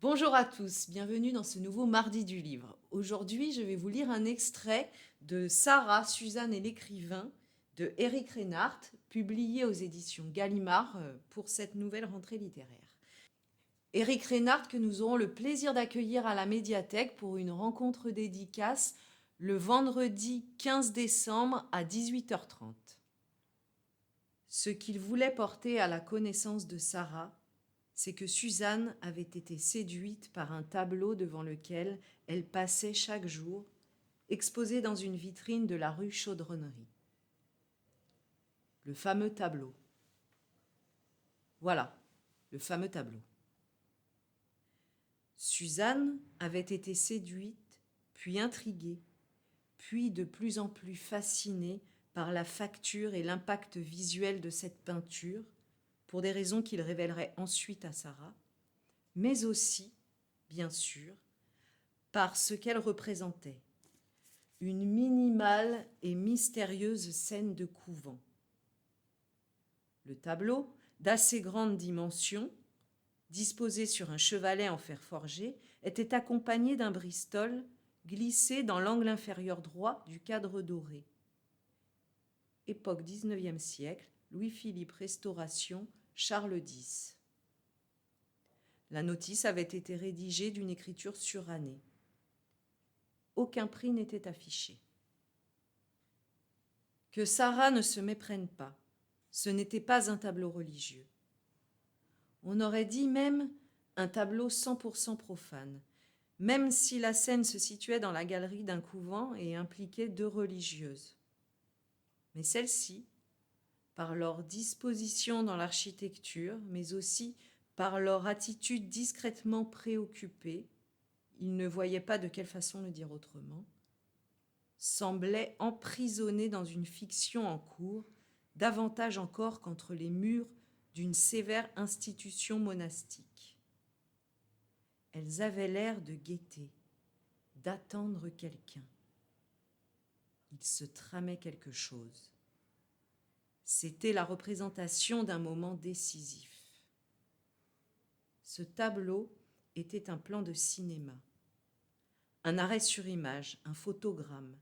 Bonjour à tous, bienvenue dans ce nouveau Mardi du Livre. Aujourd'hui, je vais vous lire un extrait de Sarah, Suzanne et l'écrivain de Éric Reinhardt, publié aux éditions Gallimard pour cette nouvelle rentrée littéraire. Éric Reinhardt que nous aurons le plaisir d'accueillir à la médiathèque pour une rencontre dédicace le vendredi 15 décembre à 18h30. Ce qu'il voulait porter à la connaissance de Sarah, c'est que Suzanne avait été séduite par un tableau devant lequel elle passait chaque jour, exposé dans une vitrine de la rue Chaudronnerie. Le fameux tableau. Voilà, le fameux tableau. Suzanne avait été séduite, puis intriguée, puis de plus en plus fascinée par la facture et l'impact visuel de cette peinture, pour des raisons qu'il révélerait ensuite à Sarah, mais aussi, bien sûr, par ce qu'elle représentait, une minimale et mystérieuse scène de couvent. Le tableau, d'assez grande dimension, disposé sur un chevalet en fer forgé, était accompagné d'un bristol glissé dans l'angle inférieur droit du cadre doré. Époque 19e siècle, Louis-Philippe Restauration, Charles X. La notice avait été rédigée d'une écriture surannée. Aucun prix n'était affiché. Que Sarah ne se méprenne pas, ce n'était pas un tableau religieux. On aurait dit même un tableau 100% profane, même si la scène se situait dans la galerie d'un couvent et impliquait deux religieuses. Mais celles-ci, par leur disposition dans l'architecture, mais aussi par leur attitude discrètement préoccupée, ils ne voyaient pas de quelle façon le dire autrement, semblaient emprisonnés dans une fiction en cours, davantage encore qu'entre les murs d'une sévère institution monastique. Elles avaient l'air de guetter, d'attendre quelqu'un. Il se tramait quelque chose. C'était la représentation d'un moment décisif. Ce tableau était un plan de cinéma, un arrêt sur image, un photogramme.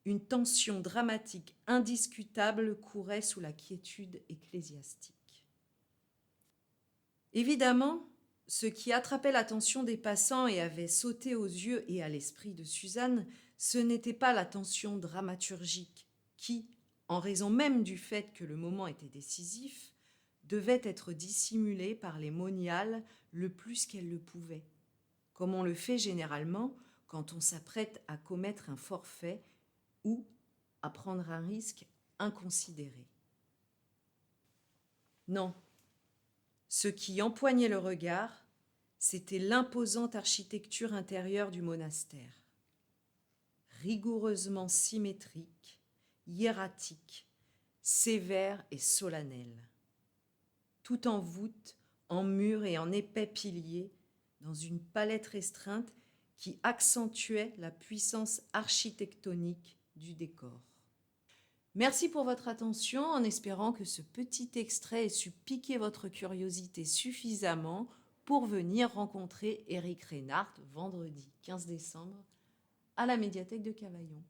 Une tension dramatique indiscutable courait sous la quiétude ecclésiastique. Évidemment, ce qui attrapait l'attention des passants et avait sauté aux yeux et à l'esprit de Suzanne, ce n'était pas la tension dramaturgique qui, en raison même du fait que le moment était décisif, devait être dissimulée par les moniales le plus qu'elle le pouvait, comme on le fait généralement quand on s'apprête à commettre un forfait ou à prendre un risque inconsidéré. Non, ce qui empoignait le regard, c'était l'imposante architecture intérieure du monastère. Rigoureusement symétrique, hiératique, sévère et solennelle. Tout en voûte, en murs et en épais piliers, dans une palette restreinte qui accentuait la puissance architectonique du décor. Merci pour votre attention, en espérant que ce petit extrait ait su piquer votre curiosité suffisamment pour venir rencontrer Éric Reinhardt vendredi 15 décembre à la médiathèque de Cavaillon.